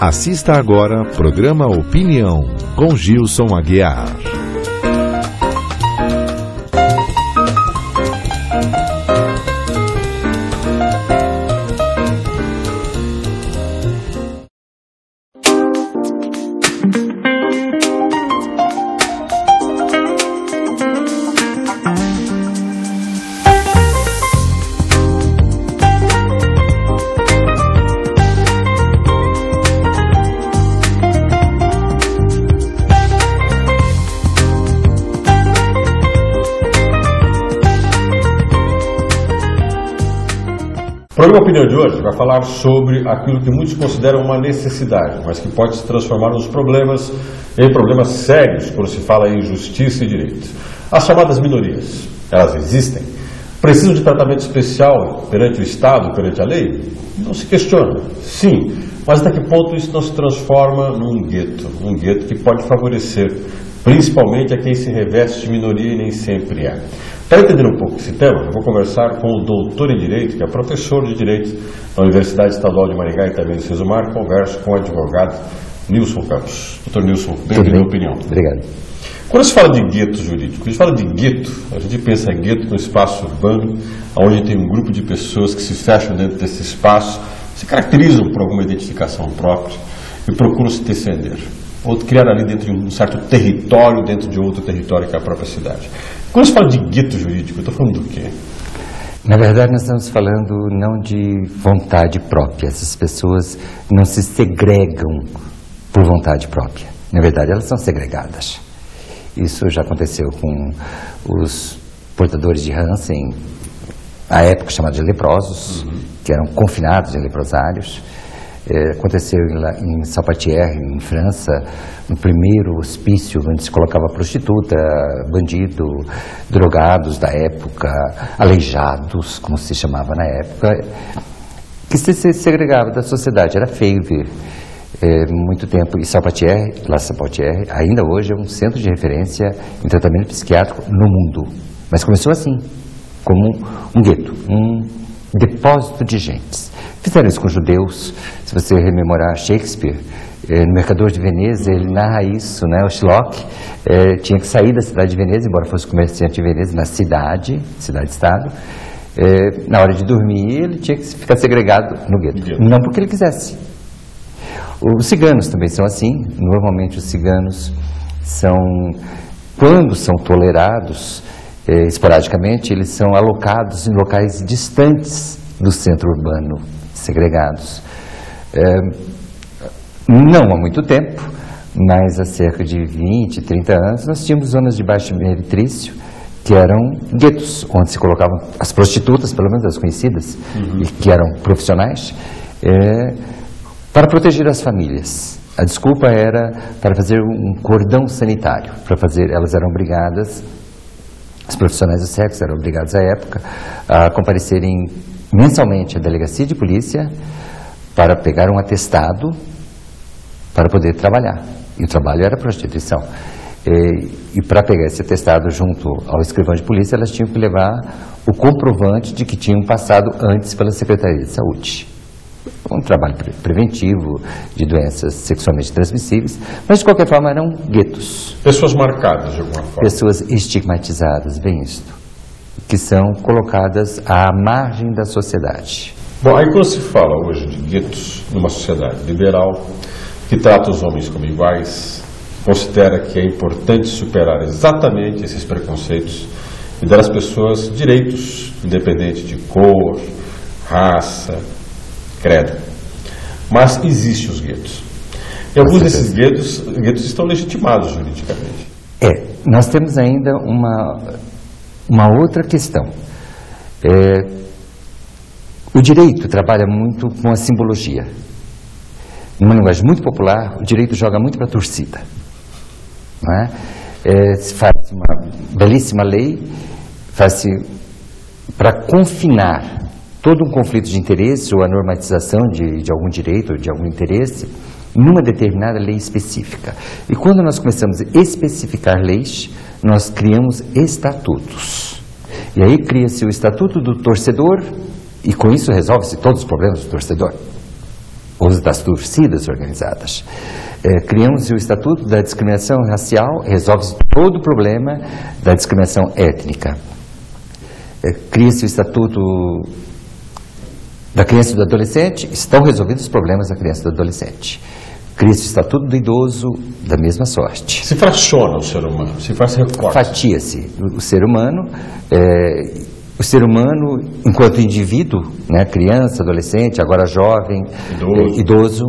Assista agora programa Opinião, com Gilson Aguiar. O programa Opinião de hoje vai falar sobre aquilo que muitos consideram uma necessidade, mas que pode se transformar nos problemas em problemas sérios quando se fala em justiça e direitos. As chamadas minorias, elas existem? Precisam de tratamento especial perante o Estado, perante a lei? Não se questiona. Sim, mas até que ponto isso não se transforma num gueto? Um gueto que pode favorecer principalmente a quem se reveste de minoria e nem sempre é. Para entender um pouco esse tema, eu vou conversar com o doutor em Direito, que é professor de Direito da Universidade Estadual de Maringá e também de Sesumar. Converso com o advogado Nilson Campos. Doutor Nilson, bem-vindo à Opinião. Obrigado. Quando se fala de gueto jurídico, quando se fala de gueto, a gente pensa em gueto no espaço urbano, onde tem um grupo de pessoas que se fecham dentro desse espaço, se caracterizam por alguma identificação própria e procuram se descender, ou criar ali dentro de um certo território, dentro de outro território que é a própria cidade. Quando se fala de gueto jurídico, eu estou falando do quê? Na verdade, nós estamos falando não de vontade própria. Essas pessoas não se segregam por vontade própria. Na verdade, elas são segregadas. Isso já aconteceu com os portadores de Hansen, à época chamada de leprosos, que eram confinados em leprosários. Aconteceu em Salpêtrière, em França, no primeiro hospício onde se colocava prostituta, bandido, drogados da época, aleijados, como se chamava na época, que se segregava da sociedade. Era feio ver muito tempo. E Salpêtrière, ainda hoje é um centro de referência em tratamento psiquiátrico no mundo. Mas começou assim, como um gueto, um depósito de gentes. Fizeram isso com judeus. Se você rememorar Shakespeare, no Mercador de Veneza, ele narra isso, né? O Shylock tinha que sair da cidade de Veneza, embora fosse comerciante de Veneza, na cidade-estado. Na hora de dormir, ele tinha que ficar segregado no gueto. Não porque ele quisesse. Os ciganos também são assim. Normalmente os ciganos quando são tolerados, esporadicamente, eles são alocados em locais distantes do centro urbano, segregados. Não há muito tempo, mas há cerca de 20, 30 anos, nós tínhamos zonas de baixo meretrício que eram guetos, onde se colocavam as prostitutas, pelo menos as conhecidas, e que eram profissionais, para proteger as famílias. A desculpa era para fazer um cordão sanitário, elas eram obrigadas, os profissionais do sexo eram obrigados à época a comparecerem mensalmente à delegacia de polícia para pegar um atestado para poder trabalhar. E o trabalho era prostituição. E para pegar esse atestado junto ao escrivão de polícia, elas tinham que levar o comprovante de que tinham passado antes pela Secretaria de Saúde. Um trabalho preventivo de doenças sexualmente transmissíveis, mas de qualquer forma eram guetos. Pessoas marcadas de alguma forma. Pessoas estigmatizadas, bem isto, que são colocadas à margem da sociedade. Bom, aí quando se fala hoje de guetos numa sociedade liberal, que trata os homens como iguais, considera que é importante superar exatamente esses preconceitos e dar às pessoas direitos, independente de cor, raça, credo. Mas existem os guetos. E alguns desses guetos estão legitimados juridicamente. Nós temos ainda uma outra questão. O direito trabalha muito com a simbologia. Numa linguagem muito popular, o direito joga muito para a torcida. Não é? Se faz uma belíssima lei, faz-se para confinar todo um conflito de interesse ou a normatização de algum direito ou de algum interesse numa determinada lei específica. E quando nós começamos a especificar leis, nós criamos estatutos. E aí cria-se o estatuto do torcedor e com isso resolve-se todos os problemas do torcedor. ou das torcidas organizadas. Criamos o Estatuto da Discriminação Racial, resolve todo o problema da discriminação étnica. Cria-se o Estatuto da Criança e do Adolescente, estão resolvidos os problemas da criança e do adolescente. Cria-se o Estatuto do Idoso, da mesma sorte. Se fraciona o ser humano, se faz recorte. Fatia-se o ser humano, enquanto indivíduo, né, criança, adolescente, agora jovem, idoso,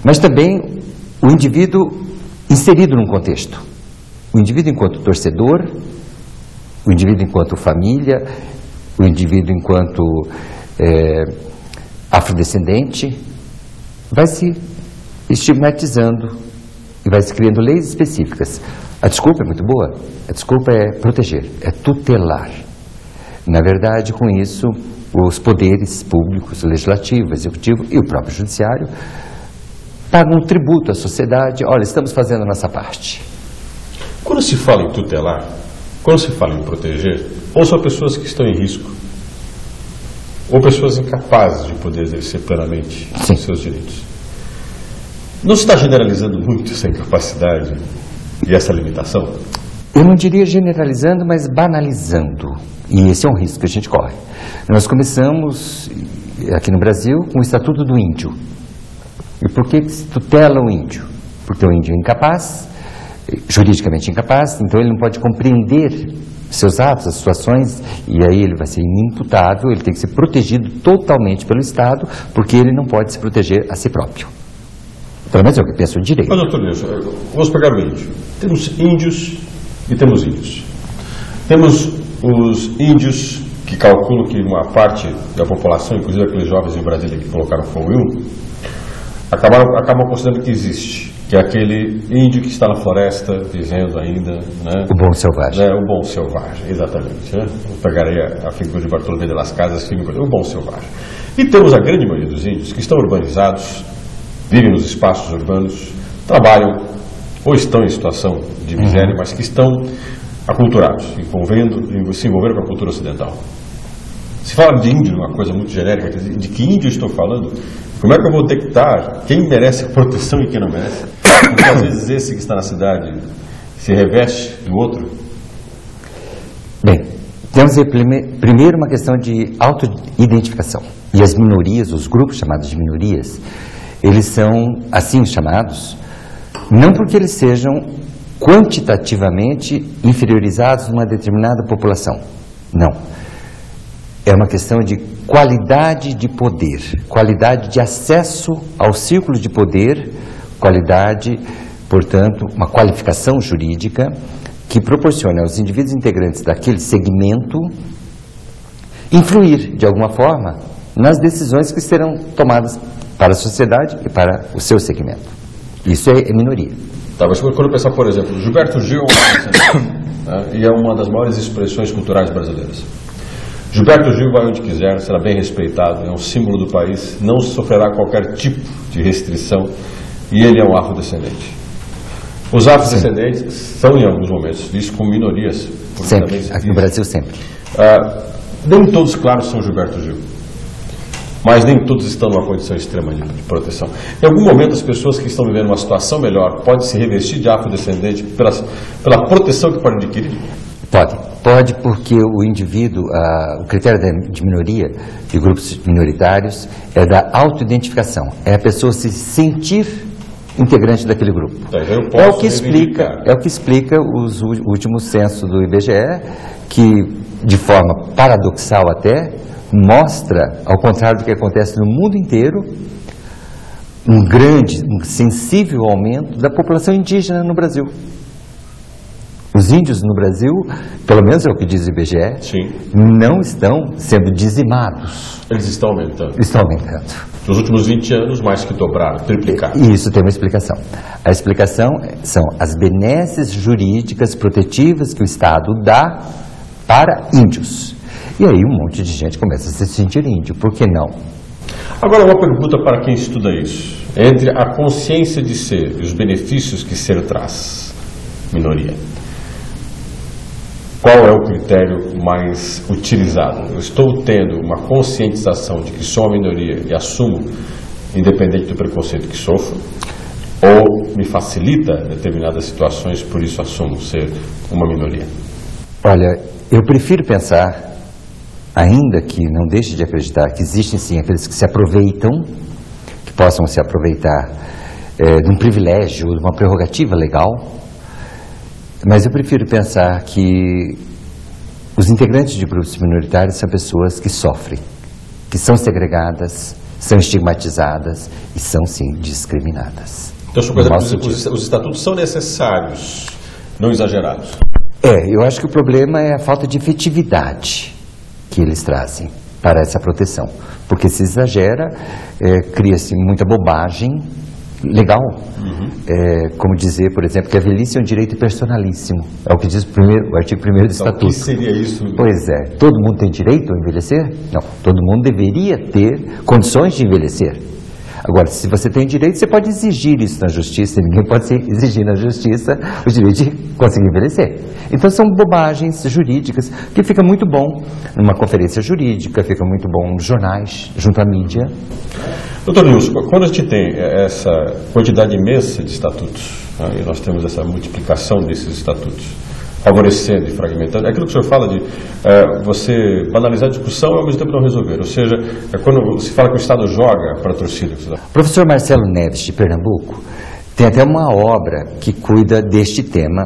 mas também o indivíduo inserido num contexto. O indivíduo enquanto torcedor, o indivíduo enquanto família, o indivíduo enquanto afrodescendente, vai se estigmatizando e vai se criando leis específicas. A desculpa é muito boa, a desculpa é proteger, é tutelar. Na verdade, com isso, os poderes públicos, legislativo, executivo e o próprio judiciário pagam um tributo à sociedade. Olha, estamos fazendo a nossa parte. Quando se fala em tutelar, quando se fala em proteger, ou são pessoas que estão em risco, ou pessoas incapazes de poder exercer plenamente os seus direitos. Não se está generalizando muito essa incapacidade e essa limitação? Eu não diria generalizando, mas banalizando. E esse é um risco que a gente corre. Nós começamos, aqui no Brasil, com o Estatuto do Índio. E por que se tutela o índio? Porque o índio é incapaz, juridicamente incapaz, então ele não pode compreender seus atos, as situações, e aí ele vai ser inimputável, ele tem que ser protegido totalmente pelo Estado, porque ele não pode se proteger a si próprio. Pelo menos é o que penso de direito. Mas, doutor Nilson, vamos pegar o índio. Temos índios e temos índios. Temos os índios que calculam que uma parte da população, inclusive aqueles jovens em Brasília que colocaram fogo em um, acabam considerando que existe, que é aquele índio que está na floresta, dizendo ainda, né? O bom selvagem. O bom selvagem, exatamente. Né? Eu pegarei a figura de Bartolomé de las Casas, o bom selvagem. E temos a grande maioria dos índios que estão urbanizados, vivem nos espaços urbanos, trabalham ou estão em situação de miséria, mas que estão aculturados, se envolvendo com a cultura ocidental. Se fala de índio, uma coisa muito genérica, de que índio eu estou falando, como é que eu vou detectar quem merece proteção e quem não merece? Porque às vezes esse que está na cidade se reveste do outro. Bem, temos primeiro uma questão de autoidentificação. E as minorias, os grupos chamados de minorias, eles são assim chamados, não porque eles sejam quantitativamente inferiorizados numa determinada população. Não. É uma questão de qualidade de poder, qualidade de acesso ao círculo de poder, qualidade, portanto, uma qualificação jurídica que proporciona aos indivíduos integrantes daquele segmento influir, de alguma forma, nas decisões que serão tomadas para a sociedade e para o seu segmento. Isso é minoria. Tá, mas quando eu pensar, por exemplo, Gilberto Gil né, e é uma das maiores expressões culturais brasileiras. Gilberto Gil vai onde quiser, será bem respeitado, é um símbolo do país, não sofrerá qualquer tipo de restrição e ele é um afrodescendente. Os afrodescendentes são, em alguns momentos, vistos como minorias. Sempre, aqui no Brasil sempre. Nem todos, claro, são Gilberto Gil, mas nem todos estão numa condição extrema de proteção. Em algum momento, as pessoas que estão vivendo uma situação melhor podem se revestir de afrodescendente pela proteção que podem adquirir? Pode porque o indivíduo, o critério de minoria, de grupos minoritários, é da autoidentificação. É a pessoa se sentir integrante daquele grupo. É o que explica os últimos censos do IBGE, que, de forma paradoxal até, mostra, ao contrário do que acontece no mundo inteiro, um sensível aumento da população indígena no Brasil. Os índios no Brasil, pelo menos é o que diz o IBGE, sim, não estão sendo dizimados. Eles estão aumentando. Estão aumentando. Nos últimos 20 anos, mais que dobraram, triplicaram. Isso tem uma explicação. A explicação são as benesses jurídicas protetivas que o Estado dá para índios. E aí um monte de gente começa a se sentir índio. Por que não? Agora uma pergunta para quem estuda isso. Entre a consciência de ser e os benefícios que ser traz, minoria, qual é o critério mais utilizado? Eu estou tendo uma conscientização de que sou uma minoria e assumo independente do preconceito que sofro, ou me facilita determinadas situações, por isso assumo ser uma minoria? Olha, eu prefiro pensar, ainda que não deixe de acreditar, que existem sim aqueles que se aproveitam, que possam se aproveitar de um privilégio, de uma prerrogativa legal, mas eu prefiro pensar que os integrantes de grupos minoritários são pessoas que sofrem, que são segregadas, são estigmatizadas e são sim discriminadas. Então, os estatutos são necessários, não exagerados? Eu acho que o problema é a falta de efetividade que eles trazem para essa proteção. Porque se exagera, cria-se muita bobagem legal. Como dizer, por exemplo, que a velhice é um direito personalíssimo. É o que diz o artigo 1º do Estatuto. O que seria isso? Pois é. Todo mundo tem direito a envelhecer? Não. Todo mundo deveria ter condições de envelhecer. Agora, se você tem direito, você pode exigir isso na justiça, e ninguém pode exigir na justiça o direito de conseguir envelhecer. Então são bobagens jurídicas que fica muito bom numa conferência jurídica, fica muito bom nos jornais, junto à mídia. Doutor Nilson, quando a gente tem essa quantidade imensa de estatutos, e nós temos essa multiplicação desses estatutos, favorecendo e fragmentando, é aquilo que o senhor fala de você banalizar a discussão e ao mesmo tempo não resolver. Ou seja, quando se fala que o Estado joga para a torcida. O professor Marcelo Neves, de Pernambuco, tem até uma obra que cuida deste tema,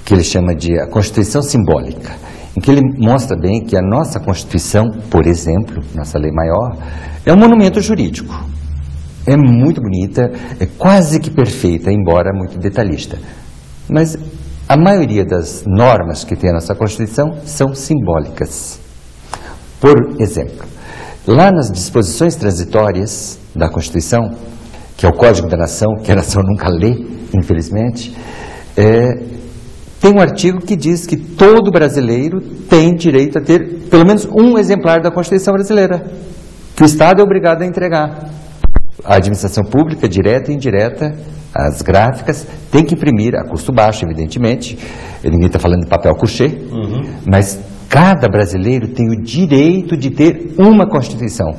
que ele chama de a Constituição Simbólica, em que ele mostra bem que a nossa Constituição, por exemplo, nossa lei maior, é um monumento jurídico. É muito bonita, é quase que perfeita, embora muito detalhista. Mas a maioria das normas que tem a nossa Constituição são simbólicas. Por exemplo, lá nas disposições transitórias da Constituição, que é o Código da Nação, que a nação nunca lê, infelizmente, tem um artigo que diz que todo brasileiro tem direito a ter pelo menos um exemplar da Constituição brasileira, que o Estado é obrigado a entregar. A administração pública, direta e indireta, as gráficas, tem que imprimir a custo baixo, evidentemente. Ninguém está falando de papel couché, mas cada brasileiro tem o direito de ter uma Constituição.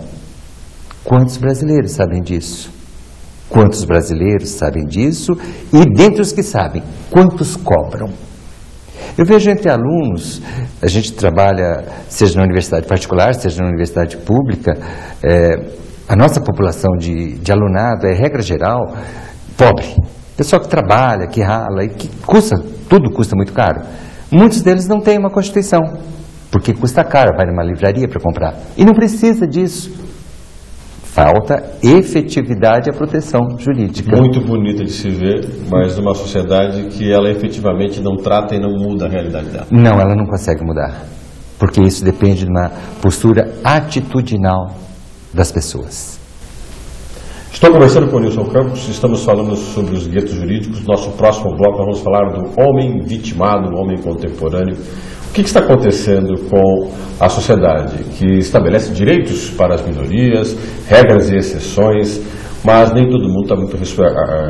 Quantos brasileiros sabem disso? Quantos brasileiros sabem disso? E dentre os que sabem, quantos cobram? Eu vejo entre alunos, a gente trabalha, seja na universidade particular, seja na universidade pública, a nossa população de alunado é, regra geral, pobre. Pessoal que trabalha, que rala e que tudo custa muito caro. Muitos deles não têm uma Constituição, porque custa caro, vai numa livraria para comprar. E não precisa disso. Falta efetividade à proteção jurídica. Muito bonita de se ver, mas numa sociedade que ela efetivamente não trata e não muda a realidade dela. Não, ela não consegue mudar, porque isso depende de uma postura atitudinal das pessoas. Estou conversando com o Nilson Campos, estamos falando sobre os guetos jurídicos. Nosso próximo bloco nós vamos falar do homem vitimado, o homem contemporâneo. O que está acontecendo com a sociedade que estabelece direitos para as minorias, regras e exceções, mas nem todo mundo está muito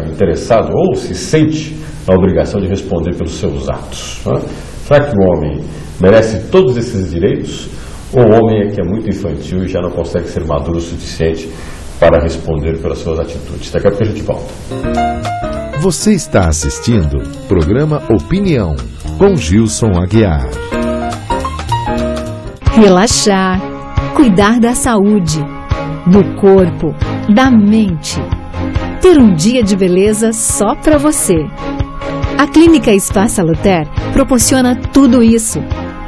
interessado ou se sente na obrigação de responder pelos seus atos, né? Será que o homem merece todos esses direitos ou o homem é que é muito infantil e já não consegue ser maduro o suficiente para responder pelas suas atitudes? Daqui a pouco a gente volta. Você está assistindo o programa Opinião, com Gilson Aguiar. Relaxar, cuidar da saúde, do corpo, da mente. Ter um dia de beleza só para você. A Clínica Spa Salutaire proporciona tudo isso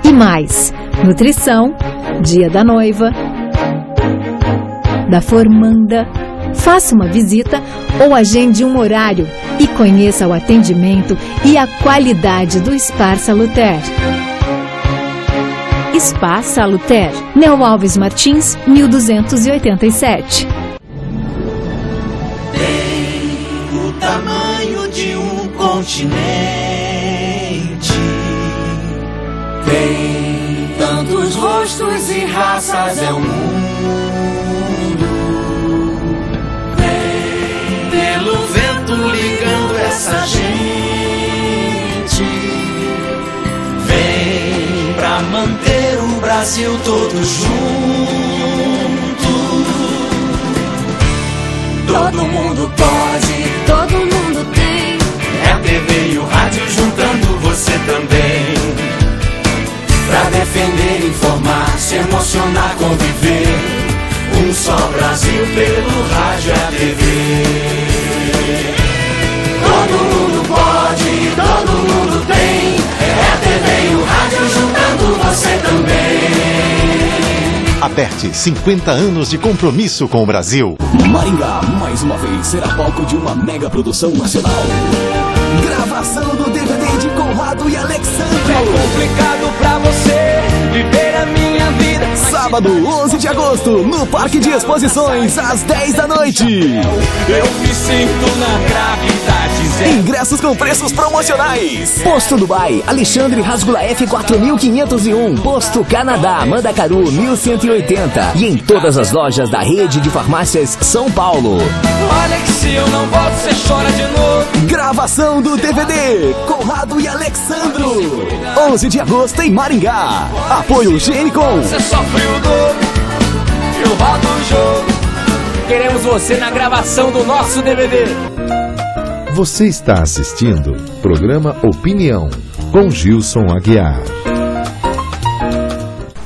e mais. Nutrição, dia da noiva, da formanda. Faça uma visita ou agende um horário e conheça o atendimento e a qualidade do Spa Salutaire. Spa Salutaire, Neo Alves Martins, 1287. Tem o tamanho de um continente. Tem tantos rostos e raças, é o mundo. Vem pelo vento ligando essa gente. Vem pra manter o Brasil todo junto. todo mundo pode, todo mundo tem. é a TV e o rádio juntando você também. Pra defender, informar, se emocionar, conviver. Um só Brasil pelo rádio, é a TV. Todo mundo pode, todo mundo tem. É a TV e o rádio juntando você também. Aperte 50 anos de compromisso com o Brasil. Maringá, mais uma vez, será palco de uma mega produção nacional. Gravação do DVD de Conrado e Alexandre. É complicado pra você viver a minha vida. Sábado, 11 de agosto, no Parque de Exposições, às 10 da noite. Eu me sinto na gravidade zero. Ingressos com preços promocionais. Posto Dubai, Alexandre Rasgula F 4501. Posto Canadá, Mandacaru 1180. E em todas as lojas da rede de farmácias São Paulo. Olha que se eu não volto, você chora de novo. Gravação do DVD Conrado e Alexandro, 11 de agosto em Maringá. Apoio Genicom. Você sofre o dobro, eu rodo o jogo. Queremos você na gravação do nosso DVD. Você está assistindo programa Opinião com Gilson Aguiar.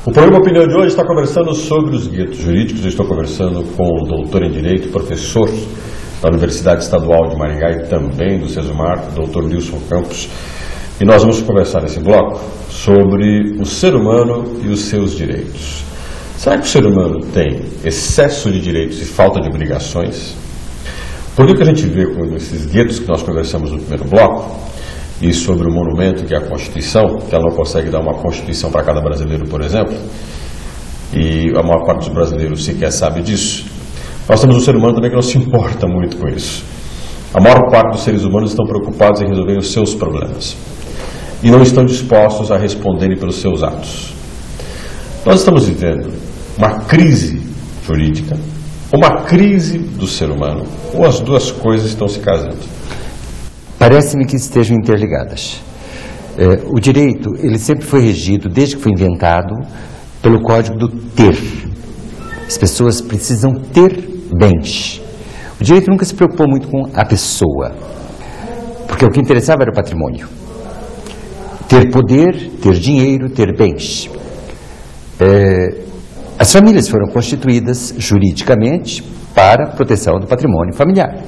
O programa Opinião de hoje está conversando sobre os guetos jurídicos. Eu estou conversando com o doutor em Direito, professor da Universidade Estadual de Maringá e também do Sesumar, doutor Nilson Campos. E nós vamos conversar nesse bloco sobre o ser humano e os seus direitos. Será que o ser humano tem excesso de direitos e falta de obrigações? Por que a gente vê com esses guetos que nós conversamos no primeiro bloco, e sobre o monumento que é a Constituição, que ela não consegue dar uma Constituição para cada brasileiro, por exemplo, e a maior parte dos brasileiros sequer sabe disso, nós temos um ser humano também que não se importa muito com isso. A maior parte dos seres humanos estão preocupados em resolver os seus problemas e não estão dispostos a responderem pelos seus atos. Nós estamos vivendo uma crise jurídica, uma crise do ser humano, ou as duas coisas estão se casando? Parece-me que estejam interligadas. O direito, ele sempre foi regido, desde que foi inventado, pelo código do ter. As pessoas precisam ter bens. O direito nunca se preocupou muito com a pessoa, porque o que interessava era o patrimônio. Ter poder, ter dinheiro, ter bens. As famílias foram constituídas juridicamente para a proteção do patrimônio familiar.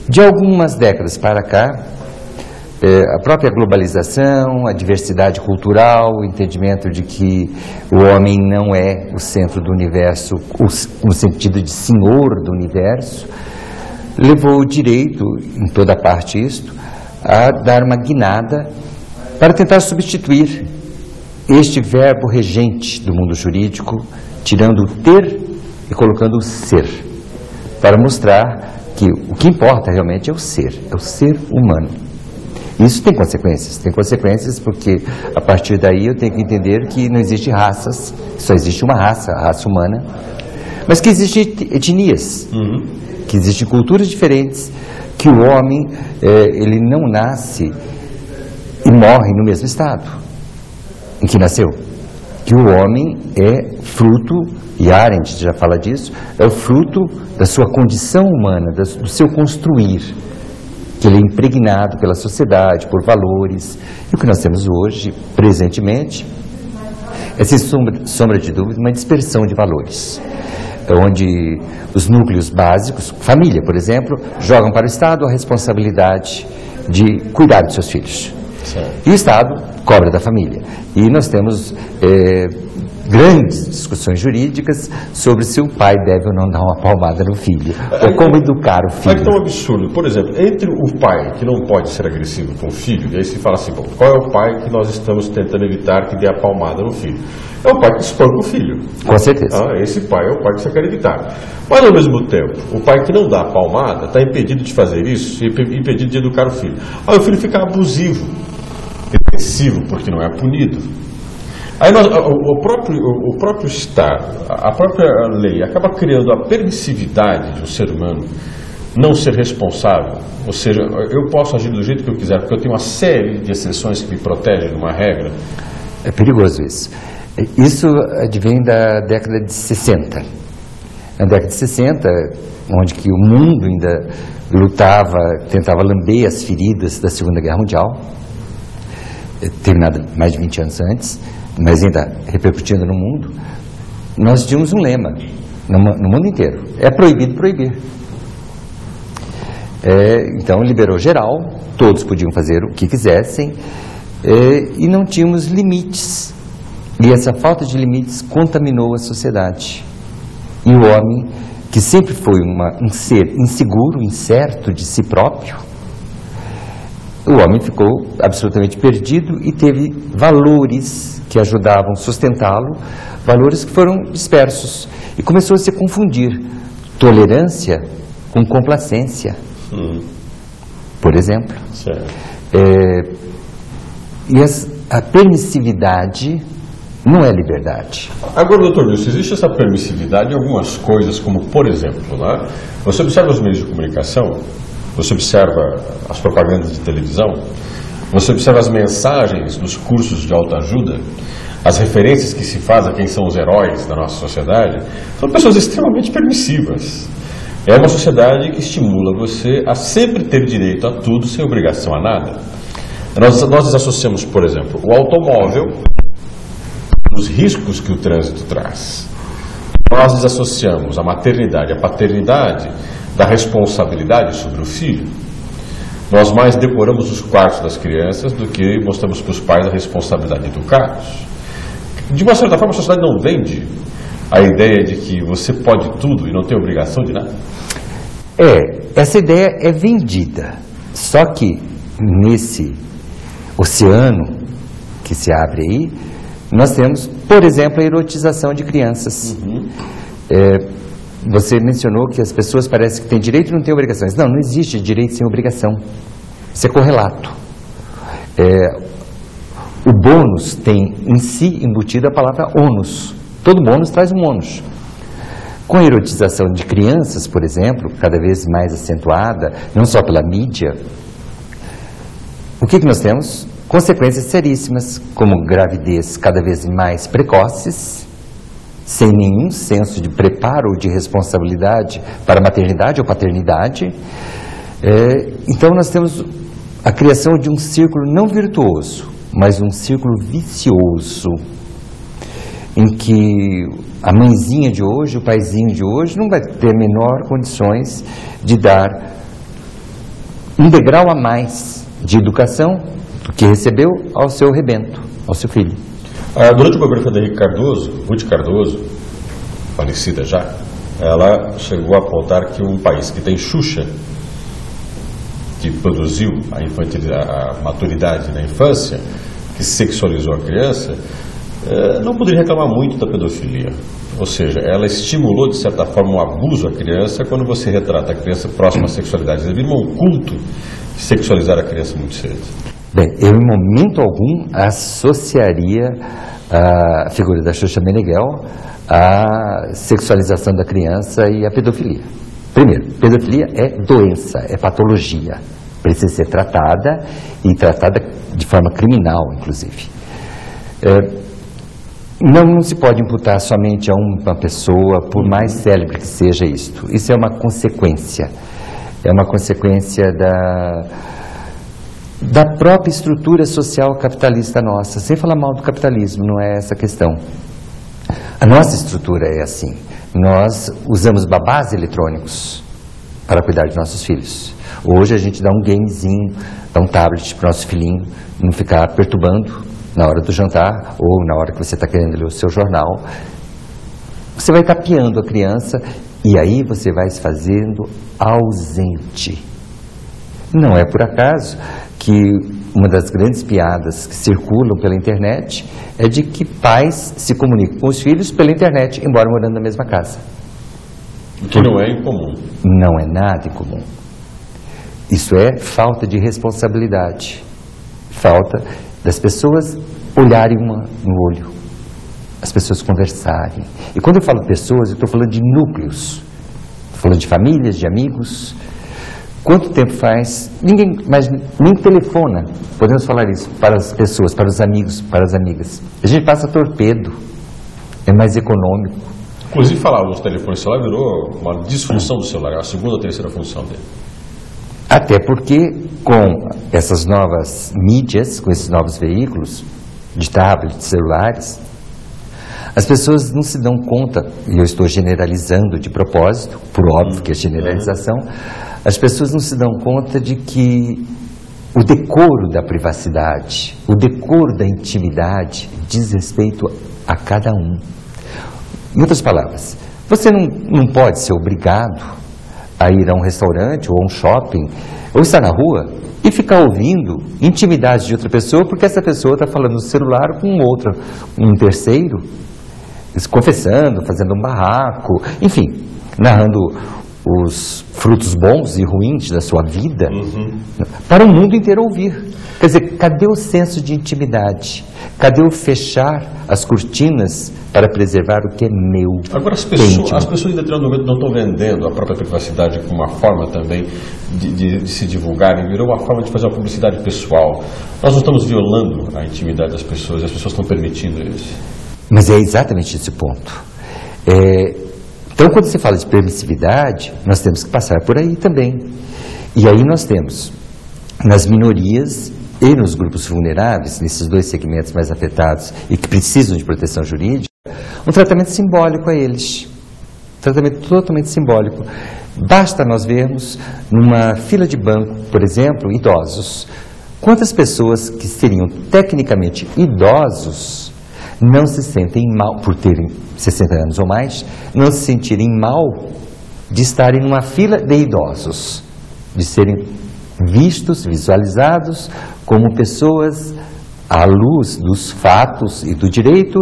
De algumas décadas para cá, a própria globalização, a diversidade cultural, o entendimento de que o homem não é o centro do universo, no sentido de senhor do universo, levou o direito, em toda parte isto, a dar uma guinada para tentar substituir este verbo regente do mundo jurídico, tirando o ter e colocando o ser, para mostrar que o que importa realmente é o ser humano. Isso tem consequências porque a partir daí eu tenho que entender que não existe raças, só existe uma raça, a raça humana, mas que existem etnias, que existem culturas diferentes, que o homem, ele não nasce e morre no mesmo estado em que nasceu, que o homem é fruto, e Arendt já fala disso, é o fruto da sua condição humana, do seu construir, que ele é impregnado pela sociedade, por valores. E o que nós temos hoje, presentemente, é, sem sombra de dúvida, uma dispersão de valores, onde os núcleos básicos, família, por exemplo, jogam para o Estado a responsabilidade de cuidar dos seus filhos. E o Estado cobra da família. E nós temos grandes discussões jurídicas sobre se o pai deve ou não dar uma palmada no filho, ou como educar o filho. É tão absurdo. Por exemplo, entre o pai que não pode ser agressivo com o filho, e aí se fala assim, bom, qual é o pai que nós estamos tentando evitar que dê a palmada no filho? É o pai que espanca o filho. Com certeza. Esse pai é o pai que você quer evitar. Mas, ao mesmo tempo, o pai que não dá a palmada está impedido de fazer isso e impedido de educar o filho. Aí o filho fica abusivo, agressivo, porque não é punido. Aí o próprio Estado, a própria lei, acaba criando a permissividade do ser humano não ser responsável. Ou seja, eu posso agir do jeito que eu quiser, porque eu tenho uma série de exceções que me protegem de uma regra. É perigoso isso. Isso advém da década de 60. Na década de 60, onde que o mundo ainda lutava, tentava lamber as feridas da Segunda Guerra Mundial, terminada mais de 20 anos antes, mas ainda repercutindo no mundo, nós tínhamos um lema no mundo inteiro: é proibido proibir. Então liberou geral, todos podiam fazer o que quisessem, e não tínhamos limites. E essa falta de limites contaminou a sociedade. E o homem, que sempre foi um ser inseguro, incerto de si próprio, o homem ficou absolutamente perdido e teve valores que ajudavam a sustentá-lo, valores que foram dispersos. E começou a se confundir tolerância com complacência, por exemplo. E a permissividade não é liberdade. Agora, doutor Nilson, existe essa permissividade em algumas coisas, como, por exemplo, né? Você observa os meios de comunicação, você observa as propagandas de televisão, você observa as mensagens dos cursos de autoajuda, as referências que se faz a quem são os heróis da nossa sociedade, são pessoas extremamente permissivas. É uma sociedade que estimula você a sempre ter direito a tudo sem obrigação a nada. Nós desassociamos, por exemplo, o automóvel dos riscos que o trânsito traz. Nós desassociamos a maternidade e a paternidade da responsabilidade sobre o filho. Nós mais decoramos os quartos das crianças do que mostramos para os pais a responsabilidade de educá-los. De uma certa forma, a sociedade não vende a ideia de que você pode tudo e não tem obrigação de nada? Essa ideia é vendida. Só que nesse oceano que se abre aí, nós temos, por exemplo, a erotização de crianças. Você mencionou que as pessoas parecem que têm direito e não têm obrigações. Não, não existe direito sem obrigação. Isso é correlato. O bônus tem em si embutido a palavra ônus. Todo bônus traz um ônus. Com a erotização de crianças, por exemplo, cada vez mais acentuada, não só pela mídia, o que nós temos? Consequências seríssimas, como gravidez cada vez mais precoces, sem nenhum senso de preparo ou de responsabilidade para maternidade ou paternidade. Então nós temos a criação de um círculo não virtuoso, mas um círculo vicioso, em que a mãezinha de hoje, o paizinho de hoje, não vai ter a menor condições de dar um degrau a mais de educação do que recebeu ao seu rebento, ao seu filho. Durante o governo da Henrique Cardoso, Ruth Cardoso, falecida já, ela chegou a apontar que um país que tem Xuxa, que produziu a maturidade na infância, que sexualizou a criança, não poderia reclamar muito da pedofilia. Ou seja, ela estimulou, de certa forma, um abuso à criança quando você retrata a criança próxima à sexualidade. Deve vir um culto de sexualizar a criança muito cedo. Bem, eu em momento algum associaria a figura da Xuxa Meneghel à sexualização da criança e à pedofilia. Primeiro, pedofilia é doença, é patologia. Precisa ser tratada e tratada de forma criminal, inclusive. Não se pode imputar somente a uma pessoa, por mais célebre que seja isto. Isso é uma consequência. É uma consequência da própria estrutura social capitalista nossa. Sem falar mal do capitalismo, não é essa a questão. A nossa estrutura é assim. Nós usamos babás eletrônicos para cuidar de nossos filhos. Hoje a gente dá um gamezinho, dá um tablet para o nosso filhinho, não ficar perturbando na hora do jantar ou na hora que você está querendo ler o seu jornal. Você vai tapeando a criança e aí você vai se fazendo ausente. Não é por acaso que uma das grandes piadas que circulam pela internet é de que pais se comunicam com os filhos pela internet, embora morando na mesma casa. O que não é incomum. Não é nada incomum. Isso é falta de responsabilidade. Falta das pessoas olharem uma no olho, as pessoas conversarem. E quando eu falo pessoas, eu estou falando de núcleos. Estou falando de famílias, de amigos. Quanto tempo faz? Ninguém mais nem telefona. Podemos falar isso para as pessoas, para os amigos, para as amigas. A gente passa torpedo. É mais econômico. Inclusive, falar uso do telefone celular virou uma disfunção do celular, é a segunda ou terceira função dele. Até porque, com essas novas mídias, com esses novos veículos, de tablets, celulares, as pessoas não se dão conta, e eu estou generalizando de propósito, por óbvio que é generalização, as pessoas não se dão conta de que o decoro da privacidade, o decoro da intimidade diz respeito a cada um. Em outras palavras, você não pode ser obrigado a ir a um restaurante ou a um shopping, ou estar na rua e ficar ouvindo intimidade de outra pessoa, porque essa pessoa está falando no celular com um terceiro, confessando, fazendo um barraco, enfim, narrando os frutos bons e ruins da sua vida, para o mundo inteiro ouvir. Quer dizer, cadê o senso de intimidade? Cadê o fechar as cortinas para preservar o que é meu? Agora, as pessoas em determinado momento não estão vendendo a própria privacidade como uma forma também de se divulgarem, virou uma forma de fazer uma publicidade pessoal. Nós não estamos violando a intimidade das pessoas, as pessoas estão permitindo isso. Mas é exatamente esse ponto. Então, quando se fala de permissividade, nós temos que passar por aí também. E aí nós temos, nas minorias e nos grupos vulneráveis, nesses dois segmentos mais afetados e que precisam de proteção jurídica, um tratamento simbólico a eles. Tratamento totalmente simbólico. Basta nós vermos numa fila de banco, por exemplo, idosos. Quantas pessoas que seriam tecnicamente idosos não se sentem mal, por terem 60 anos ou mais, não se sentirem mal de estarem numa fila de idosos, de serem vistos, visualizados como pessoas à luz dos fatos e do direito,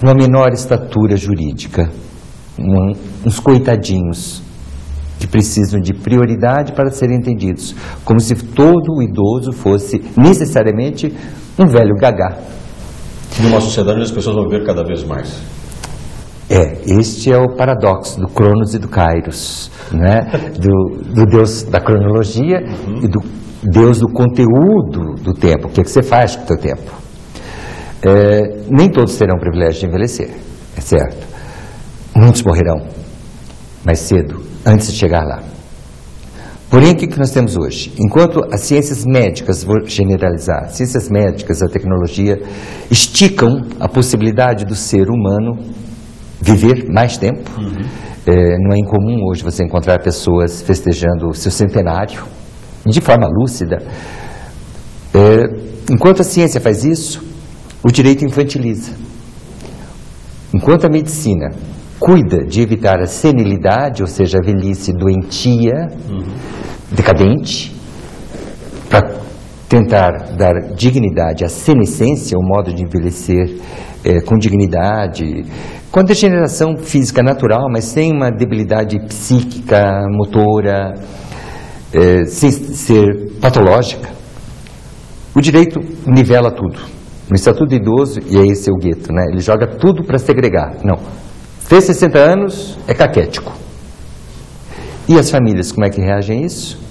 uma menor estatura jurídica, uns coitadinhos que precisam de prioridade para serem entendidos, como se todo idoso fosse necessariamente um velho gagá. Numa sociedade onde as pessoas vão ver cada vez mais. Este é o paradoxo do Cronos e do Kairos, né? do Deus da cronologia e do Deus do conteúdo do tempo. O que é que você faz com o teu tempo? Nem todos terão o privilégio de envelhecer, é certo. Muitos morrerão mais cedo, antes de chegar lá. Porém, o que nós temos hoje? Enquanto as ciências médicas, vou generalizar, as ciências médicas, a tecnologia, esticam a possibilidade do ser humano viver mais tempo. Não é incomum hoje você encontrar pessoas festejando o seu centenário, de forma lúcida. Enquanto a ciência faz isso, o direito infantiliza. Enquanto a medicina cuida de evitar a senilidade, ou seja, a velhice doentia, decadente, para tentar dar dignidade à senescência, o modo de envelhecer com dignidade, com degeneração física natural, mas sem uma debilidade psíquica, motora, sem ser patológica. O direito nivela tudo. No Estatuto do Idoso, e é esse o gueto, né? Ele joga tudo para segregar. Não. Fez 60 anos, é caquético. E as famílias, como é que reagem a isso?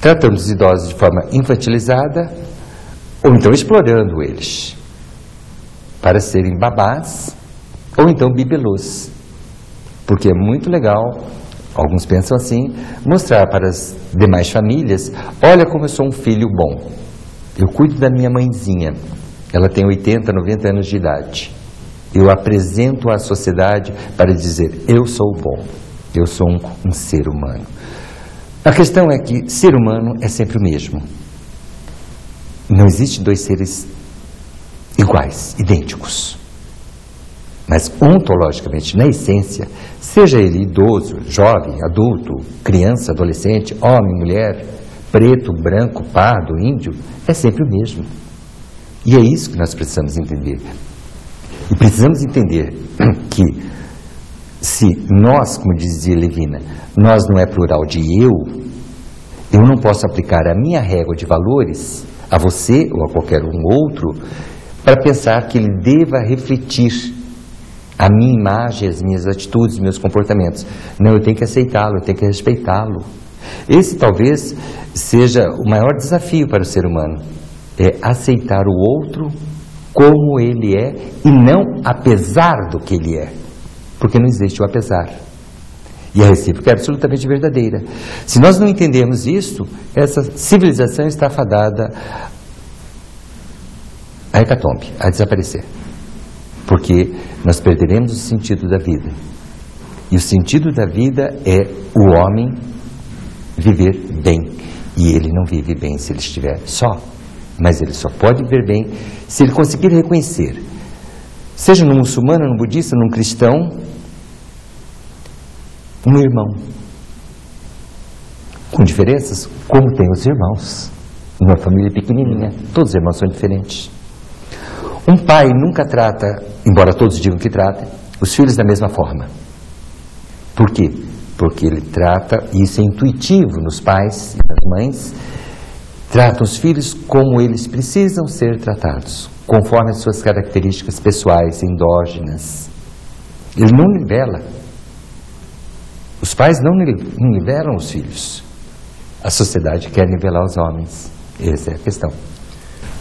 Tratando os idosos de forma infantilizada, ou então explorando eles para serem babás, ou então bibelôs. Porque é muito legal, alguns pensam assim, mostrar para as demais famílias, olha como eu sou um filho bom. Eu cuido da minha mãezinha, ela tem 80, 90 anos de idade. Eu apresento à sociedade para dizer, eu sou bom, eu sou um ser humano. A questão é que ser humano é sempre o mesmo. Não existe dois seres iguais, idênticos. Mas ontologicamente, na essência, seja ele idoso, jovem, adulto, criança, adolescente, homem, mulher, preto, branco, pardo, índio, é sempre o mesmo. E é isso que nós precisamos entender. E precisamos entender que se nós, como dizia Levina, nós não é plural de eu não posso aplicar a minha régua de valores a você ou a qualquer um outro para pensar que ele deva refletir a minha imagem, as minhas atitudes, os meus comportamentos. Não, eu tenho que aceitá-lo, eu tenho que respeitá-lo. Esse talvez seja o maior desafio para o ser humano, é aceitar o outro como ele é e não apesar do que ele é, porque não existe o apesar. E a recíproca é absolutamente verdadeira. Se nós não entendermos isso, essa civilização está fadada a hecatombe, a desaparecer. Porque nós perderemos o sentido da vida. E o sentido da vida é o homem viver bem. E ele não vive bem se ele estiver só. Mas ele só pode viver bem se ele conseguir reconhecer, seja no muçulmano, no budista, no cristão, um irmão. Com diferenças, como tem os irmãos. Numa família pequenininha, todos os irmãos são diferentes. Um pai nunca trata, embora todos digam que trata, os filhos da mesma forma. Por quê? Porque ele trata, e isso é intuitivo nos pais e nas mães, tratam os filhos como eles precisam ser tratados, conforme as suas características pessoais, endógenas. Ele não nivela. Os pais não nivelam os filhos. A sociedade quer nivelar os homens. Essa é a questão.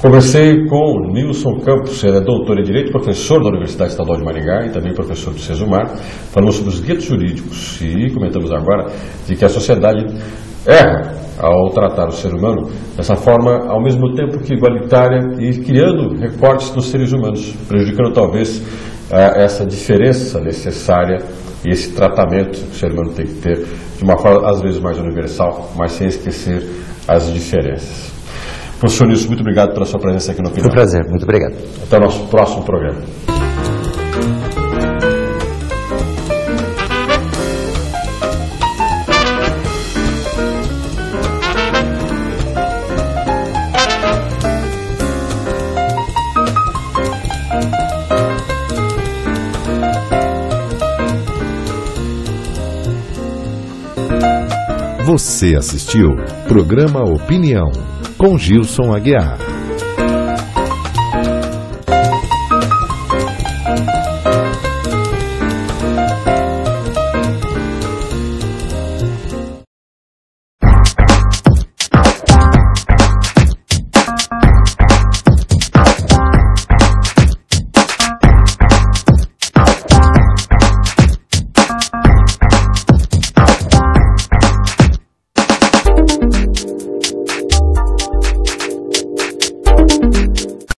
Conversei com Nilson Campos, ele é doutor em Direito, professor da Universidade Estadual de Maringá e também professor do Sesumar. Falamos sobre os guetos jurídicos e comentamos agora de que a sociedade erra ao tratar o ser humano dessa forma, ao mesmo tempo que igualitária e criando recortes nos seres humanos, prejudicando talvez essa diferença necessária e esse tratamento que o ser humano tem que ter de uma forma às vezes mais universal, mas sem esquecer as diferenças. Professor Nilson, muito obrigado pela sua presença aqui no Opinião. Foi um prazer, muito obrigado. Até o nosso próximo programa. Você assistiu Programa Opinião, com Gilson Aguiar.